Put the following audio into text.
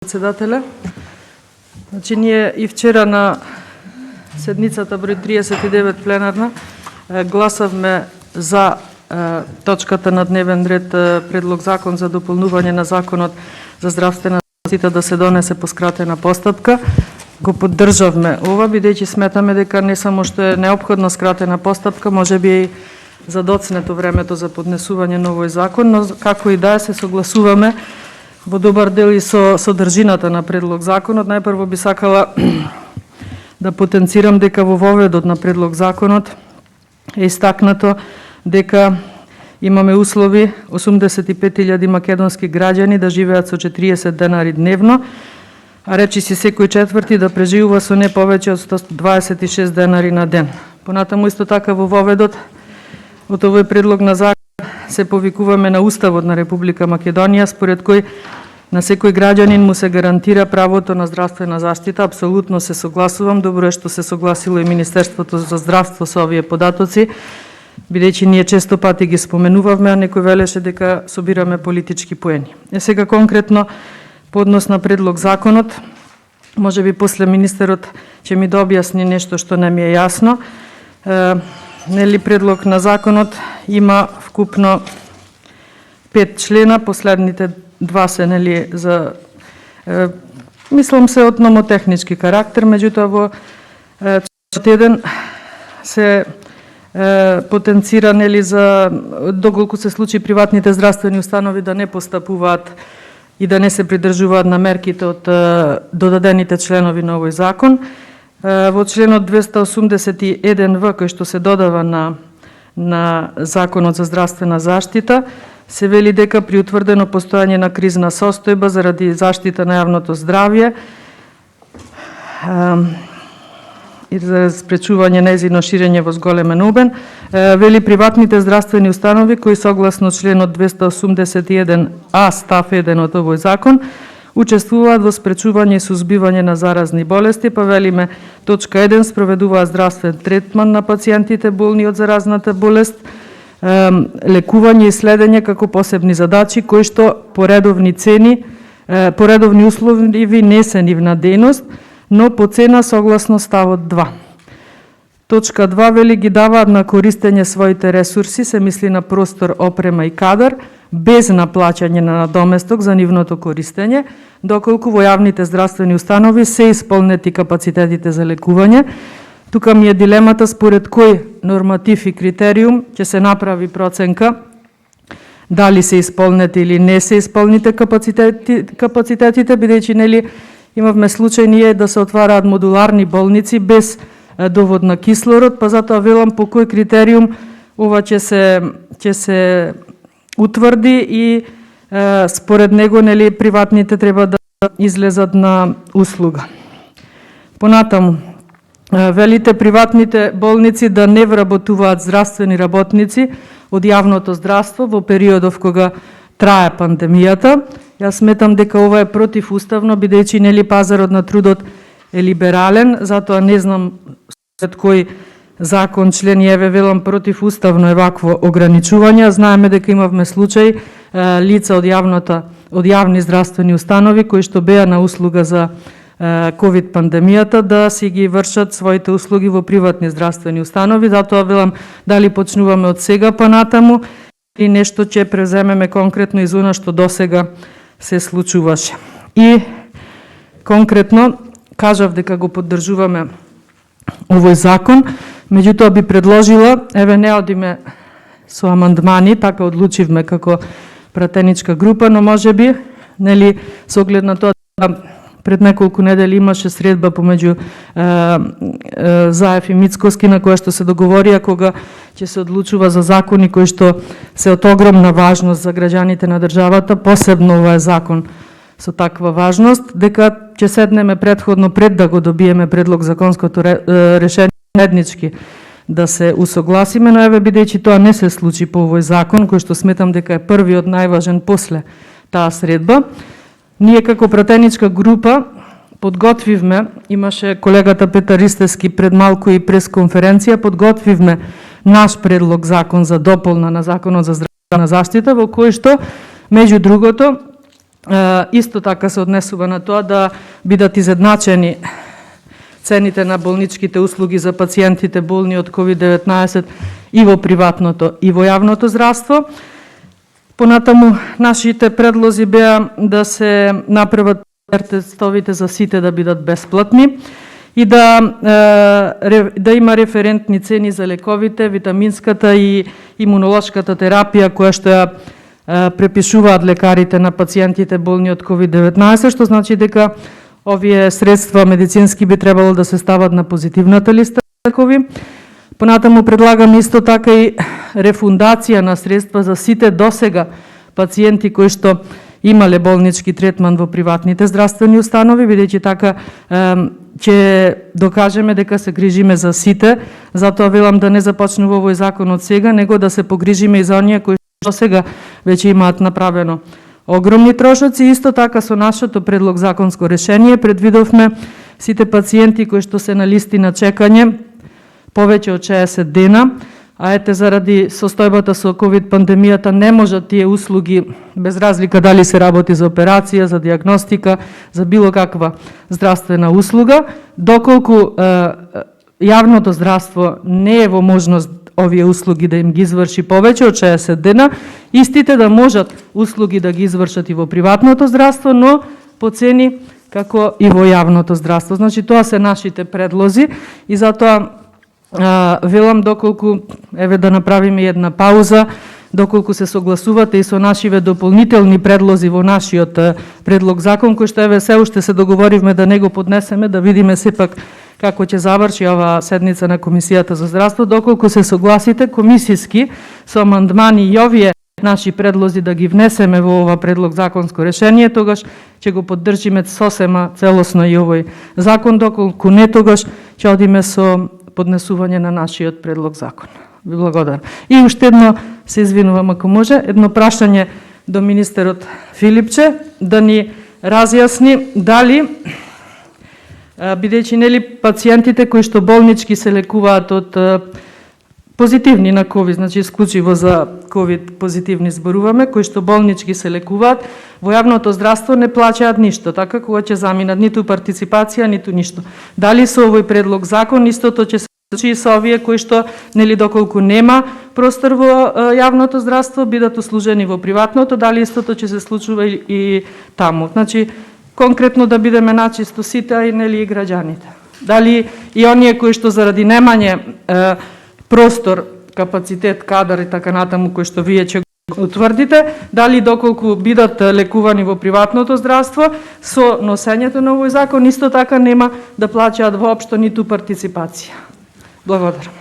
Председателя. Значи ние и вчера на седницата број 39 пленарна гласавме за точката на дневен ред предлог закон за дополнување на законот за здравствена заштита да се донесе по скратена постапка. Го поддржавме ова, бидејќи сметаме дека не само што е неопходна скратена постапка, можеби и задоцнето времето за поднесување на овој закон, но како и да се согласуваме во добар дел и со содржината на предлог законот. Најпрво би сакала да потенцирам дека во воведот на предлог законот е истакнато дека имаме услови 85.000 македонски граѓани да живеат со 40 денари дневно, а речиси секој четврти да преживува со не повеќе од 126 денари на ден. Понатаму исто така во воведот од овој предлог на закон се повикуваме на Уставот на Република Македонија, според кој на секој граѓанин му се гарантира правото на здравствена заштита. Апсолутно се согласувам. Добро е што се согласило и Министерството за здравство со овие податоци, бидејќи ние често пати ги споменувавме, а некој велеше дека собираме политички поени. Сега конкретно по однос на предлог законот, можеби после министерот ќе ми дообјасни нешто што не ми е јасно. Нели предлог на законот има вкупно 5 члена, последните 2 се нели за мислам се од номотехнички карактер, меѓутоа во член 1 се потенцира нели за доколку се случи приватните здравствени установи да не постапуваат и да не се придржуваат на мерките од додадените членови на овој закон. Во членот 281в, кој што се додава на Законот за здравствена заштита, се вели дека при утврдено постојање на кризна состојба заради заштита на јавното здравје и за спречување нејзино ширење во зголемен обем, вели приватните здравствени установи кои согласно членот 281а став 1 од овој закон учествуваат во спречување и сузбивање на заразни болести, па велиме точка 1 спроведуваат здравствен третман на пациентите болни од заразната болест, лекување и следење како посебни задачи кои што по редовни услови не се нивна дејност, но по цена согласно ставот 2. Точка 2 вели ги даваат на користење своите ресурси, се мисли на простор, опрема и кадар, без наплаќање на надоместок за нивното користење, доколку во јавните здравствени установи се исполнети капацитетите за лекување. Тука ми е дилемата според кој норматив и критериум ќе се направи проценка дали се исполнети или не се исполните капацитетите, бидејќи нели имавме случај ние да се отвараат модуларни болници без довод на кислород, па затоа велам по кој критериум ова ќе се утврди и според него нели приватните треба да излезат на услуга. Понатаму велите приватните болници да не вработуваат здравствени работници од јавното здравство во периодов кога трае пандемијата. Јас сметам дека ова е противуставно, бидејќи нели пазарот на трудот е либерален, затоа не знам според кој закон, член, еве велам противуставно е вакво ограничување. Знаеме дека имавме случај лица од јавни здравствени установи кои што беа на услуга за ковид пандемијата да си ги вршат своите услуги во приватни здравствени установи. Затоа велам дали почнуваме од сега па натаму и нешто ќе преземеме конкретно из она што досега се случуваше. И конкретно кажав дека го поддржуваме овој закон, меѓутоа би предложила, еве не одиме со амандмани, така одлучивме како пратеничка група, но можеби нели со оглед на тоа пред неколку недели имаше средба помеѓу Заев и Мицкоски на која што се договорија кога ќе се одлучува за закони кои што се од огромна важност за граѓаните на државата, посебно ова е закон со таква важност, дека ќе седнеме предходно пред да го добиеме предлог законското решение еднички да се усогласиме, но еве бидејќи тоа не се случи по овој закон, кој што сметам дека е првиот најважен после таа средба, ние како пратеничка група подготвивме, имаше колегата Петар Ристевски пред малку и пресконференција, подготвивме наш предлог закон за дополна на Законот за здравствена заштита, во кој што, меѓу другото, исто така се однесува на тоа да бидат изедначени цените на болничките услуги за пациентите болни од COVID-19 и во приватното и во јавното здравство. Понатаму, нашите предлози беа да се направат тестовите за сите да бидат бесплатни и да има референтни цени за лековите, витаминската и имунолошката терапија која што ја препишуваат лекарите на пациентите болни од COVID-19, што значи дека овие средства медицински би требало да се стават на позитивната листа лекови. Понатаму предлагам исто така и рефундација на средства за сите досега пациенти кои што имале болнички третман во приватните здравствени установи, бидејќи така ќе докажеме дека се грижиме за сите, затоа велам да не започнува овој закон од сега, него да се погрижиме и за оние кои што сега веќе имаат направено огромни трошоци. Исто така со нашето предлог законско решение предвидовме сите пациенти кои што се на листи на чекање повеќе од 60 дена, а ете заради состојбата со ковид пандемијата не можат тие услуги, без разлика дали се работи за операција, за диагностика, за било каква здравствена услуга, доколку јавното здравство не е во можност овие услуги да им ги изврши повеќе од 60 дена, истите да можат услуги да ги извршат и во приватното здравство, но по цени како и во јавното здравство. Значи, тоа се нашите предлози и затоа велам доколку, еве да направиме една пауза, доколку се согласувате и со нашиве дополнителни предлози во нашиот предлог закон, кој што еве се уште се договоривме да не го поднесеме, да видиме сепак како ќе заврши оваа седница на Комисијата за здравство, доколку се согласите комисиски со амандмани и овие наши предлози да ги внесеме во ова предлог законско решение, тогаш ќе го поддржиме сосема целосно и овој закон, доколку не тогаш ќе одиме со поднесување на нашиот предлог закон. Ви благодарам. И уште едно, се извинувам ако може, едно прашање до министерот Филипче да ни разјасни дали, бидејќи нели пациентите кои што болнички се лекуваат од позитивни на ковид, значи исклучиво за ковид позитивни зборуваме, кои што болнички се лекуваат, во јавното здравство не плаќаат ништо, така кога ќе заминат ниту партиципација, ниту ништо. Дали со овој предлог закон истото ќе се случи со овие кои што нели доколку нема простор во јавното здравство бидат услужени во приватното, дали истото ќе се случува и таму. Значи конкретно да бидеме начисто сите и нели и граѓаните. Дали и оние кои што заради немање простор, капацитет, кадар и така натаму кои што вие ќе го утврдите, дали доколку бидат лекувани во приватното здравство со носењето на овој закон исто така нема да плаќаат воопшто ниту партиципација. Благодарам.